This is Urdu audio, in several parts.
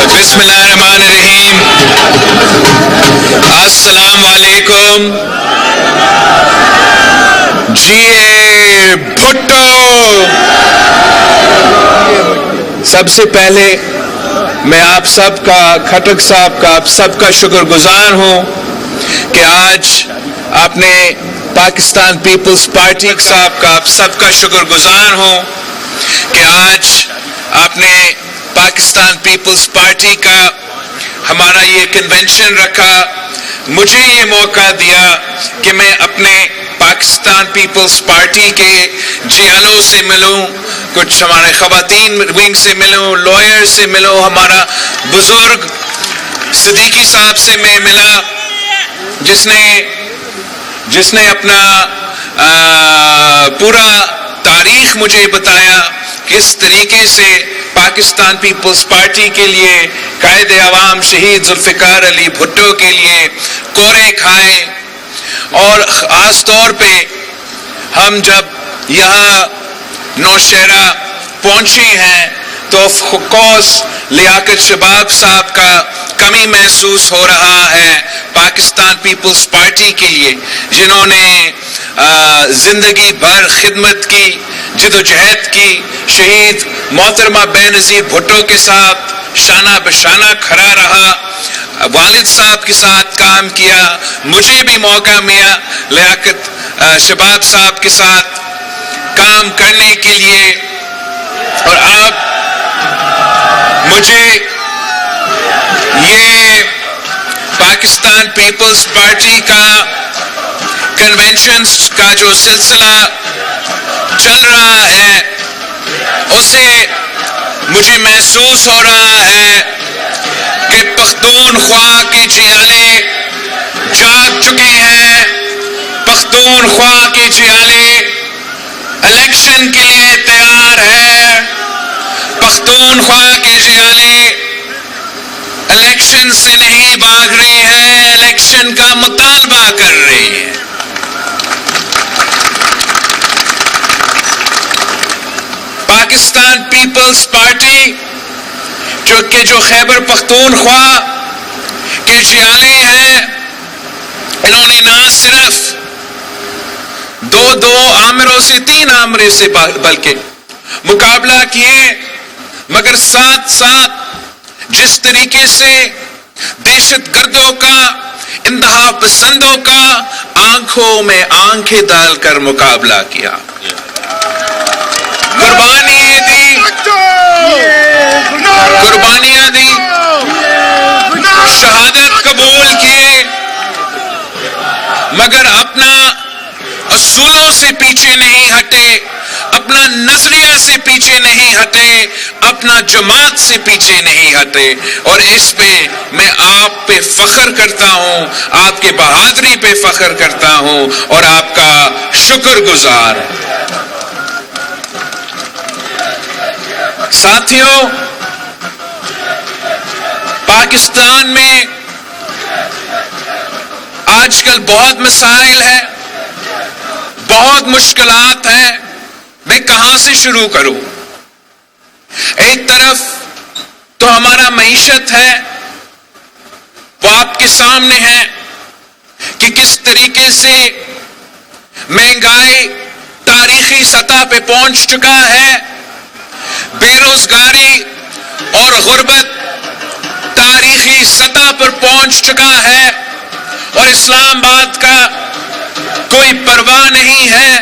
بسم اللہ الرحمن الرحیم. السلام علیکم. جی بھٹو. سب سے پہلے میں آپ سب کا، کھٹک صاحب کا، آپ سب کا شکر گزار ہوں کہ آج آپ نے پاکستان پیپلز پارٹی صاحب کا، آپ سب کا شکر گزار ہوں کہ آج آپ نے پاکستان پیپلز پارٹی کا ہمارا یہ کنونشن رکھا. مجھے یہ موقع دیا کہ میں اپنے پاکستان پیپلز پارٹی کے جیالوں سے ملوں، کچھ ہمارے خواتین ونگ سے ملوں، لائر سے ملوں، ہمارا بزرگ صدیقی صاحب سے میں ملا جس نے اپنا پورا تاریخ مجھے بتایا، کس طریقے سے پاکستان پیپلز پارٹی کے لیے قائد عوام شہید ذوالفقار علی بھٹو کے لیے کورے کھائے. اور خاص طور پہ ہم جب یہاں نوشہرہ پہنچے ہیں تو آف کورس لیاقت شباب صاحب کا کمی محسوس ہو رہا ہے پاکستان پیپلز پارٹی کے لیے، جنہوں نے زندگی بھر خدمت کی، جد و جہد کی، شہید محترمہ بے نظیر بھٹو کے ساتھ شانہ بشانہ کھڑا رہا، والد صاحب کے ساتھ کام کیا. مجھے بھی موقع ملا لیاقت شباب صاحب کے ساتھ کام کرنے کے لیے، اور اب مجھے یہ پاکستان پیپلز پارٹی کا کنونشنز کا جو سلسلہ چل رہا ہے، اسے مجھے محسوس ہو رہا ہے کہ پختونخوا کے جیالے جاگ چکے ہیں. پختونخوا کے جیالے الیکشن کے لیے تیار ہے. پختونخوا کے جیالے الیکشن سے نہیں بھاگ رہے ہیں، الیکشن کا مطالبہ کر رہے ہیں. پاکستان پیپلز پارٹی جو خیبر پختونخوا کے جیالے ہیں، انہوں نے نہ صرف دو آمروں سے، 3 آمرے سے بلکہ مقابلہ کیے، مگر ساتھ ساتھ جس طریقے سے دہشت گردوں کا، انتہا پسندوں کا آنکھوں میں آنکھیں ڈال کر مقابلہ کیا، قربانیاں دی، شہادت قبول کیے، مگر اپنا اصولوں سے پیچھے نہیں ہٹے، اپنا نظریہ سے پیچھے نہیں ہٹے، اپنا جماعت سے پیچھے نہیں ہٹے. اور اس پہ میں آپ پہ فخر کرتا ہوں، آپ کے بہادری پہ فخر کرتا ہوں اور آپ کا شکر گزار ہوں. ساتھیوں، پاکستان میں آج کل بہت مسائل ہیں، بہت مشکلات ہیں. میں کہاں سے شروع کروں؟ ایک طرف تو ہمارا معیشت ہے، وہ آپ کے سامنے ہے کہ کس طریقے سے مہنگائی تاریخی سطح پہ پہنچ چکا ہے، بے روزگاری اور غربت تاریخی سطح پر پہنچ چکا ہے، اور اسلام آباد کا کوئی پرواہ نہیں ہے.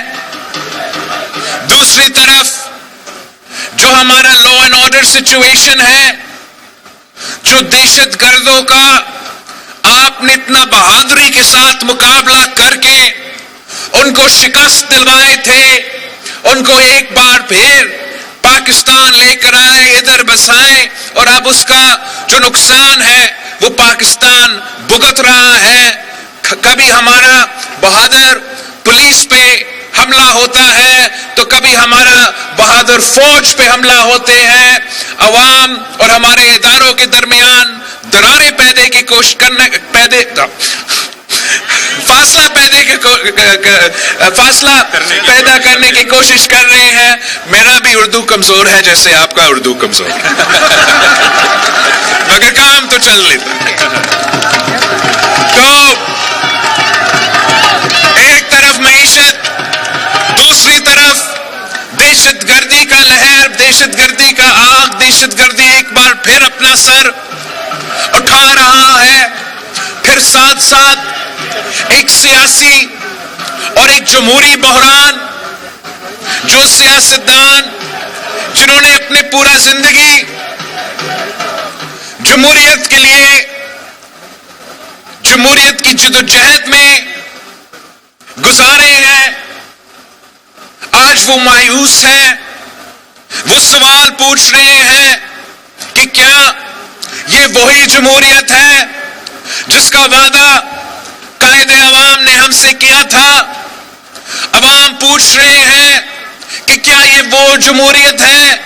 دوسری طرف جو ہمارا لا اینڈ آرڈر سچویشن ہے، جو دہشت گردوں کا آپ نے اتنا بہادری کے ساتھ مقابلہ کر کے ان کو شکست دلوائے تھے، ان کو ایک بار پھر پاکستان لے کر آئے، ادھر بسائے، اور اب اس کا جو نقصان ہے وہ پاکستان بھگت رہا ہے. کبھی ہمارا بہادر پولیس پہ حملہ ہوتا ہے تو کبھی ہمارا بہادر فوج پہ حملہ ہوتے ہیں. عوام اور ہمارے اداروں کے درمیان دراریں پیدا کی کوشش کرنے فاصلہ پیدا کرنے کی کوشش کر رہے ہیں. میرا بھی اردو کمزور ہے جیسے آپ کا اردو کمزور ہے، مگر کام تو چل لیتا. تو ایک طرف معیشت، دوسری طرف دہشت گردی کا لہر، دہشت گردی کا آگ، دہشت گردی ایک بار پھر اپنا سر اٹھا رہا ہے. پھر ساتھ ساتھ ایک سیاسی اور ایک جمہوری بحران، جو سیاستدان جنہوں نے اپنے پورا زندگی جمہوریت کے لیے، جمہوریت کی جدوجہد میں گزارے ہیں، آج وہ مایوس ہیں. وہ سوال پوچھ رہے ہیں کہ کیا یہ وہی جمہوریت ہے جس کا وعدہ قائد عوام نے ہم سے کیا تھا؟ عوام پوچھ رہے ہیں کہ کیا یہ وہ جمہوریت ہے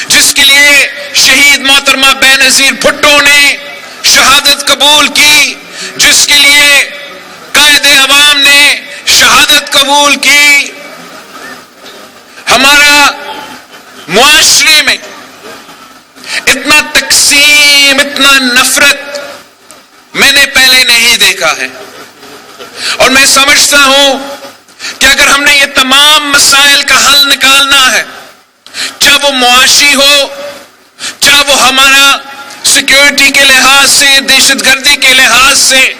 جس کے لیے شہید محترمہ بینظیر بھٹو نے شہادت قبول کی، جس کے لیے قائد عوام نے شہادت قبول کی؟ ہمارا معاشرے میں اتنا تقسیم، اتنا نفرت میں نے پہلے نہیں دیکھا ہے. اور میں سمجھتا ہوں کہ اگر ہم نے یہ تمام مسائل کا حل نکالنا ہے، چاہے وہ معاشی ہو، چاہے وہ ہمارا سیکیورٹی کے لحاظ سے، دہشت گردی کے لحاظ سے،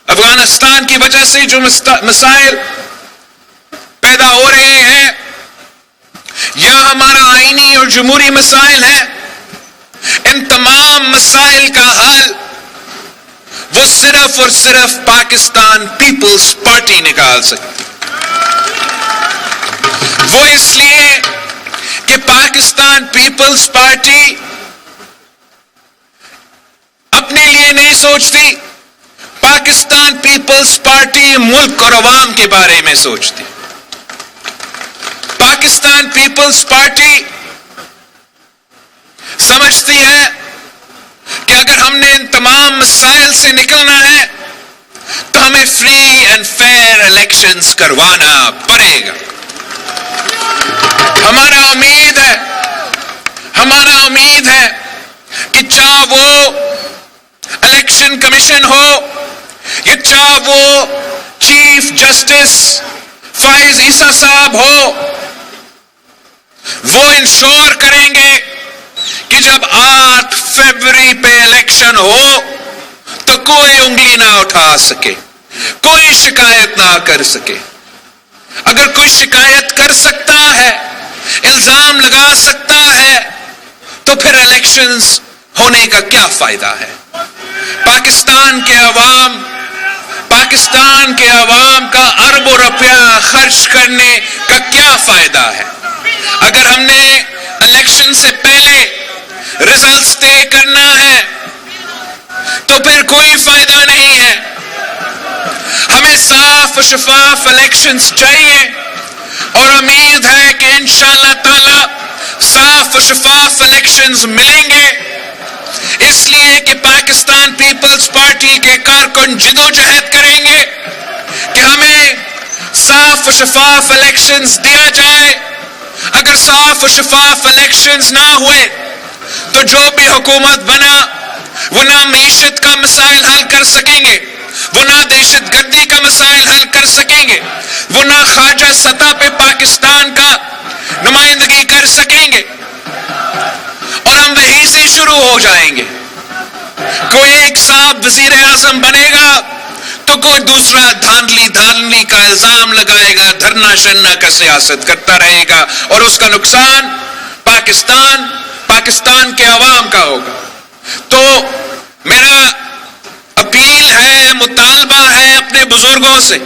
افغانستان کی وجہ سے جو مسائل پیدا ہو رہے ہیں، یا ہمارا آئینی اور جمہوری مسائل ہیں، ان تمام مسائل کا حل وہ صرف اور صرف پاکستان پیپلز پارٹی نکال سکتی. وہ اس لیے کہ پاکستان پیپلز پارٹی اپنے لیے نہیں سوچتی، پاکستان پیپلز پارٹی ملک اور عوام کے بارے میں سوچتی. پاکستان پیپلز پارٹی سمجھتی ہے کہ اگر ہم نے ان تمام مسائل سے نکلنا ہے تو ہمیں فری اینڈ فیئر الیکشنز کروانا پڑے گا. ہمارا امید ہے کہ چاہے وہ الیکشن کمیشن ہو یا چاہے وہ چیف جسٹس فائز عیسیٰ صاحب ہو، وہ انشور کریں گے کہ جب 8 فروری پہ الیکشن ہو تو کوئی انگلی نہ اٹھا سکے، کوئی شکایت نہ کر سکے. اگر کوئی شکایت کر سکتا ہے، الزام لگا سکتا ہے، تو پھر الیکشنز ہونے کا کیا فائدہ ہے؟ پاکستان کے عوام کا اربوں روپیہ خرچ کرنے کا کیا فائدہ ہے؟ اگر ہم نے الیکشن سے پہلے ریزلٹس طے کرنا ہے تو پھر کوئی فائدہ نہیں ہے. ہمیں صاف و شفاف الیکشنز چاہیے، اور امید ہے کہ انشاءاللہ تعالی صاف و شفاف الیکشنز ملیں گے. اس لیے کہ پاکستان پیپلز پارٹی کے کارکن جدوجہد کریں گے کہ ہمیں صاف و شفاف الیکشنز دیا جائے. اگر صاف و شفاف الیکشنز نہ ہوئے تو جو بھی حکومت بنا وہ نہ معیشت کا مسائل حل کر سکیں گے، وہ نہ دہشت گردی کا مسائل حل کر سکیں گے، وہ نہ خارجہ سطح پہ پاکستان کا نمائندگی کر سکیں گے، اور ہم وہیں سے شروع ہو جائیں گے. کوئی ایک صاحب وزیر اعظم بنے گا تو کوئی دوسرا دھاندلی کا الزام لگائے گا، دھرنا شرنا کا سیاست کرتا رہے گا، اور اس کا نقصان پاکستان کے عوام کا ہوگا. تو میرا اپیل ہے، مطالبہ ہے اپنے بزرگوں سے،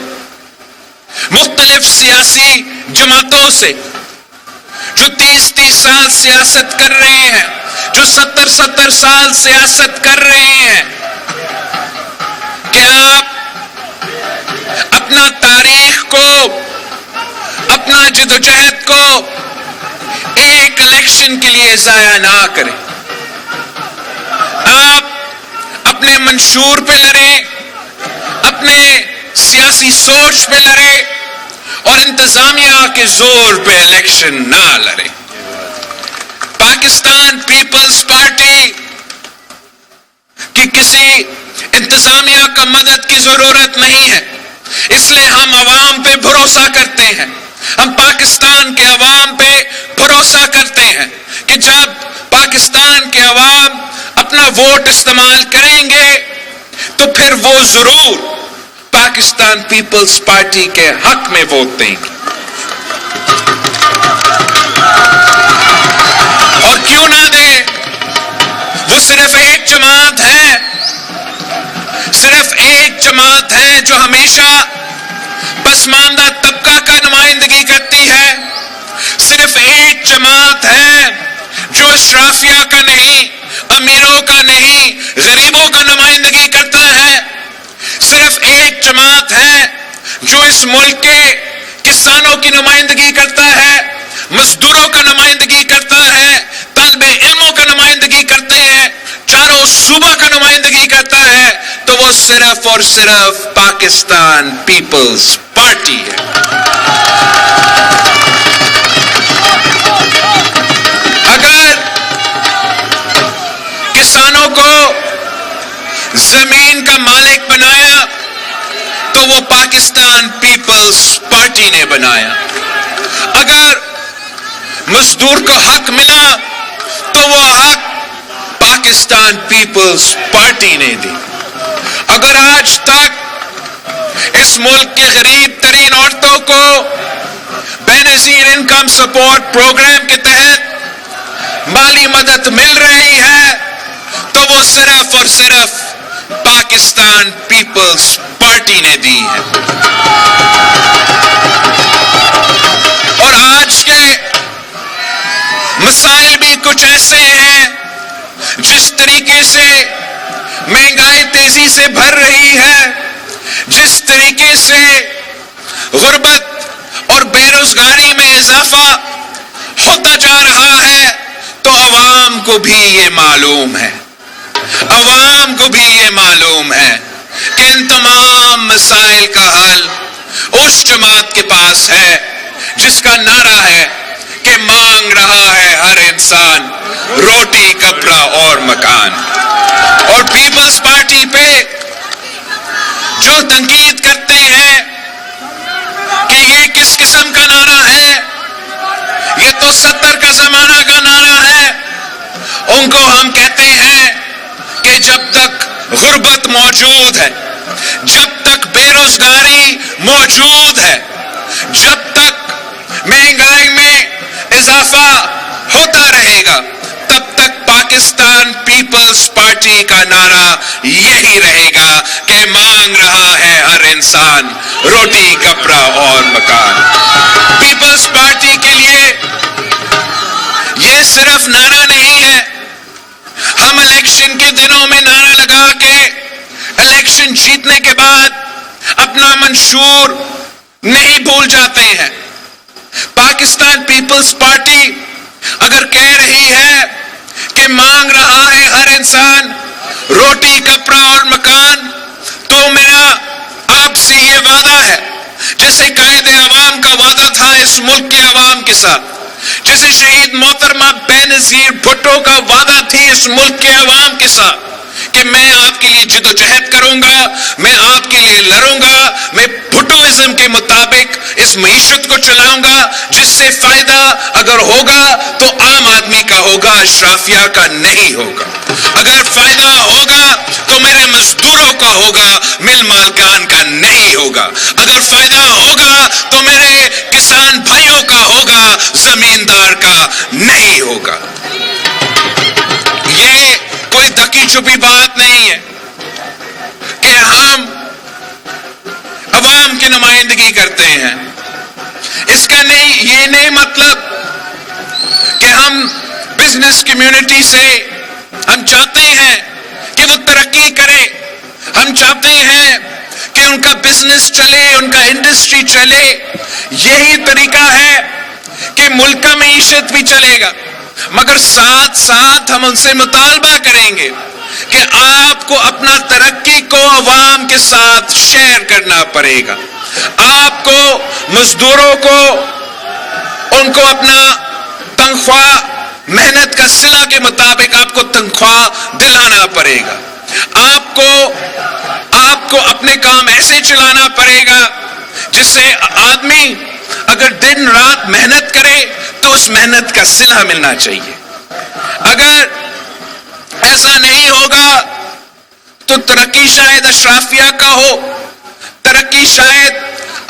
مختلف سیاسی جماعتوں سے جو 30 سال سیاست کر رہے ہیں، جو 70 سال سیاست کر رہے ہیں، کہ آپ اپنا تاریخ کو، اپنا جدوجہد کو ایک الیکشن کے لیے ضائع نہ کریں. آپ اپنے منشور پہ لڑیں، اپنے سیاسی سوچ پہ لڑے اور انتظامیہ کے زور پہ الیکشن نہ لڑے. پاکستان پیپلز پارٹی کی کسی انتظامیہ کا مدد کی ضرورت نہیں ہے، اس لیے ہم عوام پہ بھروسہ کرتے ہیں. ہم پاکستان کے عوام پہ بھروسہ کرتے ہیں کہ جب پاکستان کے عوام اپنا ووٹ استعمال کریں گے تو پھر وہ ضرور پاکستان پیپلز پارٹی کے حق میں ووٹ دیں گے. اور کیوں نہ دے؟ وہ صرف ایک جماعت ہے، صرف ایک جماعت ہے جو ہمیشہ پسماندہ طبقہ کا نمائندگی کرتی ہے. صرف ایک جماعت ہے جو اشرافیہ کا نہیں، امیروں کا نہیں، غریبوں کا نمائندگی کرتا ہے. صرف ایک جماعت ہے جو اس ملک کے کسانوں کی نمائندگی کرتا ہے، مزدوروں کا نمائندگی کرتا ہے، طالب علموں کا نمائندگی کرتے ہیں، چاروں صوبہ کا نمائندگی کرتا ہے. تو وہ صرف اور صرف پاکستان پیپلز پارٹی ہے. اگر کسانوں کو زمین کا مالک بنایا تو وہ پاکستان پیپلز پارٹی نے بنایا. اگر مزدور کو حق ملا تو وہ حق پاکستان پیپلز پارٹی نے دی. اگر آج تک اس ملک کے غریب ترین عورتوں کو بے نظیر انکم سپورٹ پروگرام کے تحت مالی مدد مل رہی ہے تو وہ صرف اور صرف پاکستان پیپلز پارٹی نے دی ہے. اور آج کے مسائل بھی کچھ ایسے ہیں، جس طریقے سے مہنگائی تیزی سے بڑھ رہی ہے، جس طریقے سے غربت اور بے روزگاری میں اضافہ ہوتا جا رہا ہے، تو عوام کو بھی یہ معلوم ہے، عوام کو بھی یہ معلوم ہے کہ ان تمام مسائل کا حل اس جماعت کے پاس ہے جس کا نعرہ ہے کہ مانگ رہا ہے ہر انسان روٹی، کپڑا اور مکان. اور پیپلز پارٹی پہ جو تنقید کرتے ہیں کہ یہ کس قسم کا نعرہ ہے، یہ تو 70 کا زمانہ کا نعرہ ہے، ان کو ہم کہتے ہیں کہ جب تک غربت موجود ہے، جب تک بے روزگاری موجود ہے، جب تک مہنگائی میں اضافہ ہوتا رہے گا، تب تک پاکستان پیپلز پارٹی کا نعرہ یہی رہے گا کہ مانگ رہا ہے ہر انسان روٹی، کپڑا اور مکان. پیپلز پارٹی کے لیے یہ صرف نعرہ نہیں ہے. ہم الیکشن کے دنوں میں نعرہ لگا کے الیکشن جیتنے کے بعد اپنا منشور نہیں بھول جاتے ہیں. پاکستان پیپلز پارٹی اگر کہہ رہی ہے کہ مانگ رہا ہے ہر انسان روٹی، کپڑا اور مکان، تو میرا آپ سے یہ وعدہ ہے، جیسے قائد عوام کا وعدہ تھا اس ملک کے عوام کے ساتھ، جیسے شہید محترمہ بے نظیر بھٹو کا وعدہ تھی اس ملک کے عوام کے ساتھ، کہ میں آپ کے لیے جدوجہد کروں گا، میں آپ کے لیے لڑوں گا، میں بھٹوازم کے مطابق اس معیشت کو چلاؤں گا، جس سے فائدہ اگر ہوگا تو عام آدمی کا ہوگا، اشرافیہ کا نہیں ہوگا. اگر فائدہ ہوگا تو میرے مزدوروں کا ہوگا، مل مالکان کا نہیں ہوگا. اگر فائدہ ہوگا تو میرے کسان بھائیوں کا ہوگا، زمیندار کا نہیں ہوگا. یہ کوئی دکی چھپی بات نہیں ہے کہ ہم عوام کی نمائندگی کرتے ہیں. اس کا یہ نہیں مطلب کہ ہم بزنس کمیونٹی سے ہم چاہتے ہیں کہ وہ ترقی کرے، ہم چاہتے ہیں کہ ان کا بزنس چلے، ان کا انڈسٹری چلے. یہی طریقہ ہے کہ ملک کا معیشت بھی چلے گا، مگر ساتھ ساتھ ہم ان سے مطالبہ کریں گے کہ آپ کو اپنا ترقی کو عوام کے ساتھ شیئر کرنا پڑے گا. آپ کو مزدوروں کو ان کو اپنا تنخواہ محنت کا صلہ کے مطابق آپ کو تنخواہ دلانا پڑے گا. آپ کو اپنے کام ایسے چلانا پڑے گا جس سے آدمی اگر دن رات محنت کرے تو اس محنت کا صلہ ملنا چاہیے. اگر ایسا نہیں ہوگا تو ترقی شاید اشرافیہ کا ہو, ترقی شاید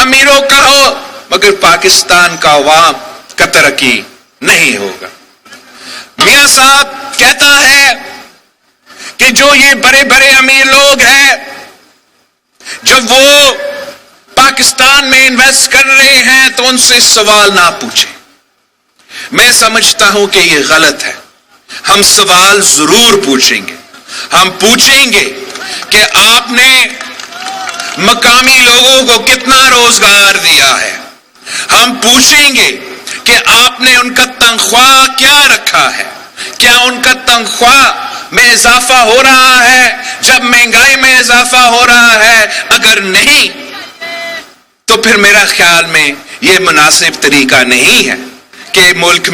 امیروں کا ہو, مگر پاکستان کا عوام کا ترقی نہیں ہوگا. میاں صاحب کہتا ہے کہ جو یہ بڑے بڑے امیر لوگ ہیں جب وہ پاکستان میں انویسٹ کر رہے ہیں تو ان سے سوال نہ پوچھیں. میں سمجھتا ہوں کہ یہ غلط ہے. ہم سوال ضرور پوچھیں گے. ہم پوچھیں گے کہ آپ نے مقامی لوگوں کو کتنا روزگار دیا ہے. ہم پوچھیں گے کہ آپ نے ان کا تنخواہ کیا رکھا ہے. کیا ان کا تنخواہ میں اضافہ ہو رہا ہے جب مہنگائی میں اضافہ ہو رہا ہے؟ اگر نہیں تو پھر میرا خیال میں یہ مناسب طریقہ نہیں ہے کہ ملک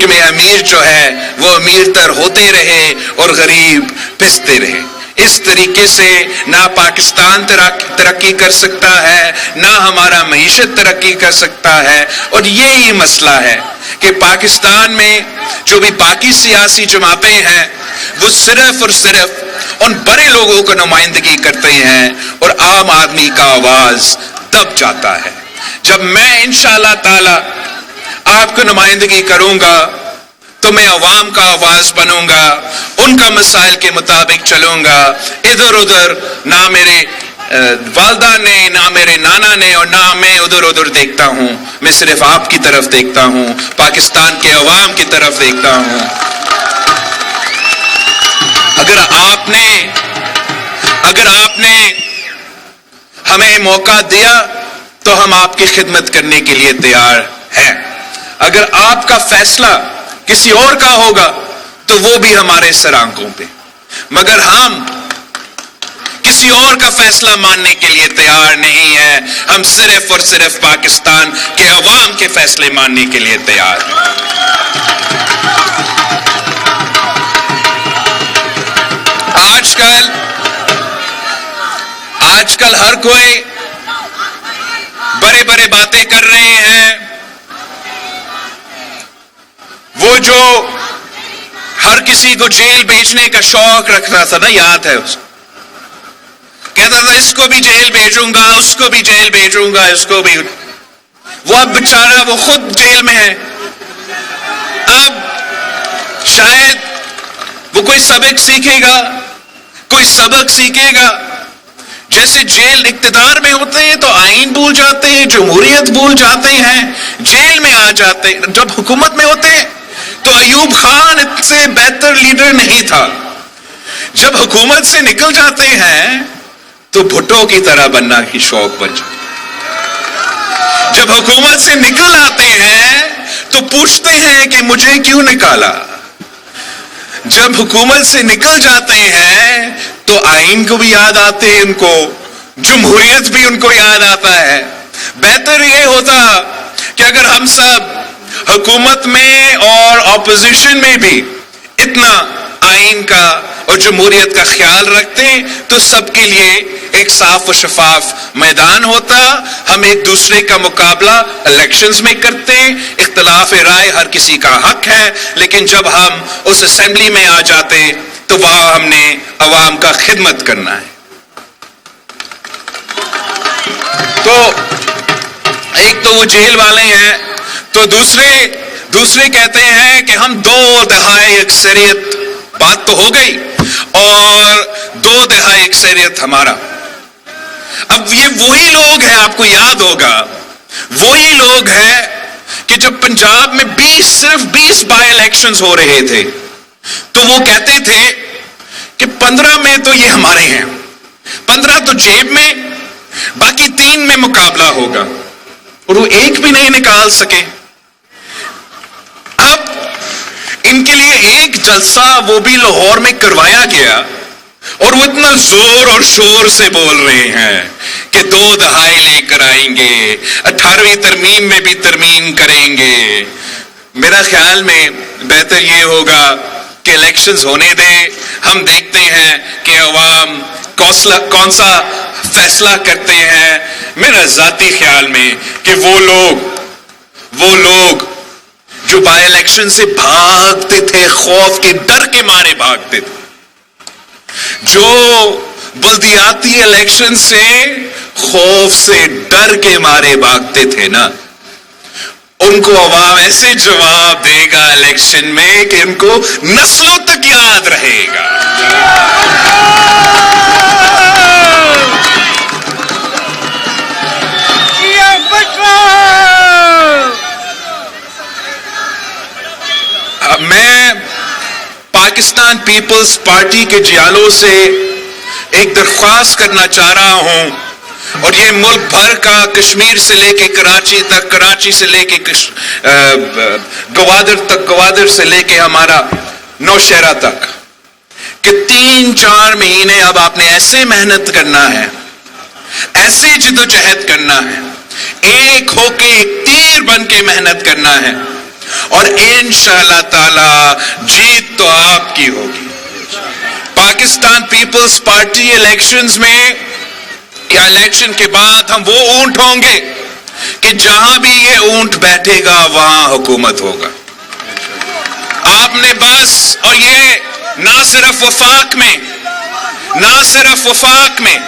میں امیر جو ہے وہ امیر تر ہوتے رہے اور غریب پستے رہے. اس طریقے سے نہ پاکستان ترقی کر سکتا ہے, نہ ہمارا معیشت ترقی کر سکتا ہے. اور یہی مسئلہ ہے کہ پاکستان میں جو بھی باقی سیاسی جماعتیں ہیں وہ صرف اور صرف ان بڑے لوگوں کو نمائندگی کرتے ہیں اور عام آدمی کا آواز دب جاتا ہے. جب میں انشاءاللہ تعالی آپ کو نمائندگی کروں گا تو میں عوام کا آواز بنوں گا, ان کا مسائل کے مطابق چلوں گا. ادھر ادھر نہ میرے والدہ نے, نہ میرے نانا نے, اور نہ میں ادھر ادھر دیکھتا ہوں. میں صرف آپ کی طرف دیکھتا ہوں, پاکستان کے عوام کی طرف دیکھتا ہوں. اگر آپ نے ہمیں موقع دیا تو ہم آپ کی خدمت کرنے کے لیے تیار ہیں. اگر آپ کا فیصلہ کسی اور کا ہوگا تو وہ بھی ہمارے سر آنکھوں پہ, مگر ہم کسی اور کا فیصلہ ماننے کے لیے تیار نہیں ہے. ہم صرف اور صرف پاکستان کے عوام کے فیصلے ماننے کے لیے تیار ہیں. آج کل ہر کوئی بڑے بڑے باتیں کر رہے ہیں. وہ جو ہر کسی کو جیل بھیجنے کا شوق رکھتا تھا نا, یاد ہے اس کو, کہتا تھا اس کو بھی جیل بھیجوں گا, اس کو بھی جیل بھیجوں گا, اس کو بھی. وہ اب بیچارہ وہ خود جیل میں ہے. اب شاید وہ کوئی سبق سیکھے گا. جیسے جیل اقتدار میں ہوتے ہیں تو آئین بھول جاتے ہیں, جمہوریت بھول جاتے ہیں, جیل میں آ جاتے ہیں. جب حکومت میں ہوتے ہیں تو ایوب خان اس سے بہتر لیڈر نہیں تھا. جب حکومت سے نکل جاتے ہیں تو بھٹو کی طرح بننا کی شوق بن جاتا ہے. جب حکومت سے نکل آتے ہیں تو پوچھتے ہیں کہ مجھے کیوں نکالا. جب حکومت سے نکل جاتے ہیں تو آئین کو بھی یاد آتے ہیں, ان کو جمہوریت بھی ان کو یاد آتا ہے. بہتر یہ ہوتا کہ اگر ہم سب حکومت میں اور اپوزیشن میں بھی اتنا آئین کا اور جمہوریت کا خیال رکھتے تو سب کے لیے ایک صاف و شفاف میدان ہوتا. ہم ایک دوسرے کا مقابلہ الیکشنز میں کرتے, اختلاف رائے ہر کسی کا حق ہے, لیکن جب ہم اس اسمبلی میں آ جاتے تو وہاں ہم نے عوام کا خدمت کرنا ہے. تو ایک تو وہ جیل والے ہیں, تو دوسرے کہتے ہیں کہ ہم 2 دہائی اکثریت, بات تو ہو گئی, اور 2 دہائی اکثریت ہمارا. اب یہ وہی لوگ ہیں, آپ کو یاد ہوگا, وہی لوگ ہیں کہ جب پنجاب میں صرف 20 بائی الیکشنز ہو رہے تھے تو وہ کہتے تھے کہ 15 میں تو یہ ہمارے ہیں, 15 تو جیب میں, باقی 3 میں مقابلہ ہوگا, اور وہ ایک بھی نہیں نکال سکے. اب ان کے لیے ایک جلسہ وہ بھی لاہور میں کروایا گیا اور وہ اتنا زور اور شور سے بول رہے ہیں کہ 2 دہائی لے کر آئیں گے, 18ویں ترمیم میں بھی ترمیم کریں گے. میرا خیال میں بہتر یہ ہوگا کہ الیکشنز ہونے دیں, ہم دیکھتے ہیں کہ عوام کون سا فیصلہ کرتے ہیں. میرا ذاتی خیال میں کہ وہ لوگ جو بائی الیکشن سے بھاگتے تھے, خوف کے ڈر کے مارے بھاگتے تھے, جو بلدیاتی الیکشن سے خوف سے ڈر کے مارے بھاگتے تھے نا, ان کو عوام ایسے جواب دے گا الیکشن میں کہ ان کو نسلوں تک یاد رہے گا. میں پاکستان پیپلز پارٹی کے جیالوں سے ایک درخواست کرنا چاہ رہا ہوں, اور یہ ملک بھر کا, کشمیر سے لے کے کراچی تک, کراچی سے لے کے گوادر تک, گوادر سے لے کے ہمارا نوشہرہ تک, کہ 3-4 مہینے اب آپ نے ایسے محنت کرنا ہے, ایسے جدوجہد کرنا ہے, ایک ہو کے ایک تیر بن کے محنت کرنا ہے, اور انشاءاللہ تعالی جیت تو آپ کی ہوگی. پاکستان پیپلز پارٹی الیکشنز میں یا الیکشن کے بعد ہم وہ اونٹ ہوں گے کہ جہاں بھی یہ اونٹ بیٹھے گا وہاں حکومت ہوگا. آپ نے بس, اور یہ نہ صرف وفاق میں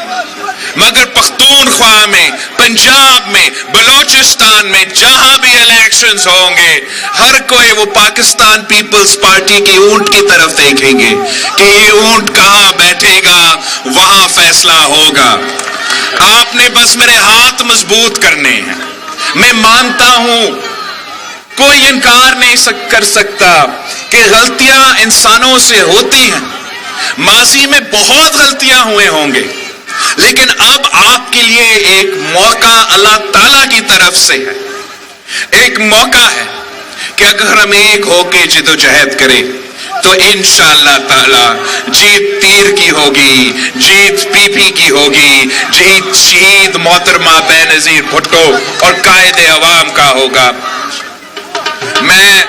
مگر پختونخوا میں, پنجاب میں, بلوچستان میں, جہاں بھی الیکشنز ہوں گے, ہر کوئی وہ پاکستان پیپلز پارٹی کی اونٹ کی طرف دیکھیں گے کہ یہ اونٹ کہاں بیٹھے گا, وہاں فیصلہ ہوگا. آپ نے بس میرے ہاتھ مضبوط کرنے ہیں. میں مانتا ہوں, کوئی انکار نہیں کر سکتا کہ غلطیاں انسانوں سے ہوتی ہیں, ماضی میں بہت غلطیاں ہوئے ہوں گے, لیکن اب آپ کے لیے ایک موقع اللہ تعالیٰ کی طرف سے ہے, ایک موقع ہے کہ اگر ہم ایک ہو کے جدوجہد کریں تو انشاءاللہ تعالی جیت تیر کی ہوگی, جیت پی پی کی ہوگی, جیت شہید محترمہ بینظیر بھٹو اور قائد عوام کا ہوگا. میں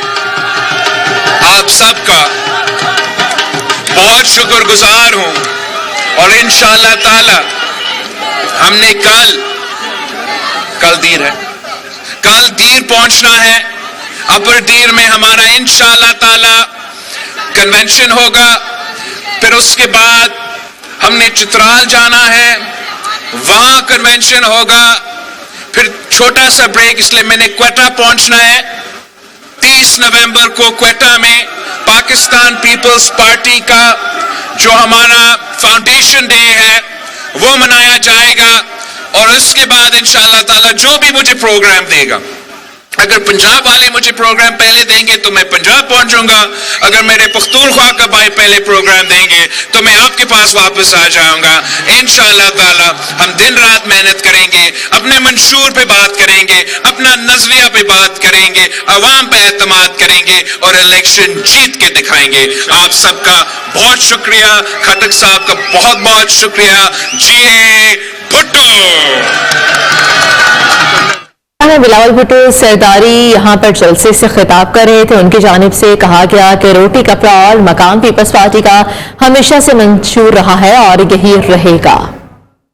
آپ سب کا بہت شکر گزار ہوں, اور انشاءاللہ تعالی ہم نے کل دیر پہنچنا ہے. اپر دیر میں ہمارا انشاءاللہ تعالی کنونشن ہوگا, پھر اس کے بعد ہم نے چترال جانا ہے, وہاں کنونشن ہوگا, پھر چھوٹا سا بریک, اس لیے میں نے کوئٹہ پہنچنا ہے. 30 نومبر کو کوئٹہ میں پاکستان پیپلز پارٹی کا جو ہمارا فاؤنڈیشن ڈے ہے وہ منایا جائے گا, اور اس کے بعد انشاءاللہ تعالی جو بھی مجھے پروگرام دے گا, اگر پنجاب والے مجھے پروگرام پہلے دیں گے تو میں پنجاب پہنچوں گا, اگر میرے پختونخوا کا بھائی پہلے پروگرام دیں گے تو میں آپ کے پاس واپس آ جاؤں گا. انشاءاللہ تعالی ہم دن رات محنت کریں گے, اپنے منشور پہ بات کریں گے, اپنا نظریہ پہ بات کریں گے, عوام پہ اعتماد کریں گے, اور الیکشن جیت کے دکھائیں گے. آپ سب کا بہت شکریہ, خٹک صاحب کا بہت بہت شکریہ. جی بھٹو. بلاول بھٹو سرداری یہاں پر جلسے سے خطاب کر رہے تھے. ان کی جانب سے کہا گیا کہ روٹی کپڑا اور مکان پیپلز پارٹی کا ہمیشہ سے منشور رہا ہے اور یہی رہے گا.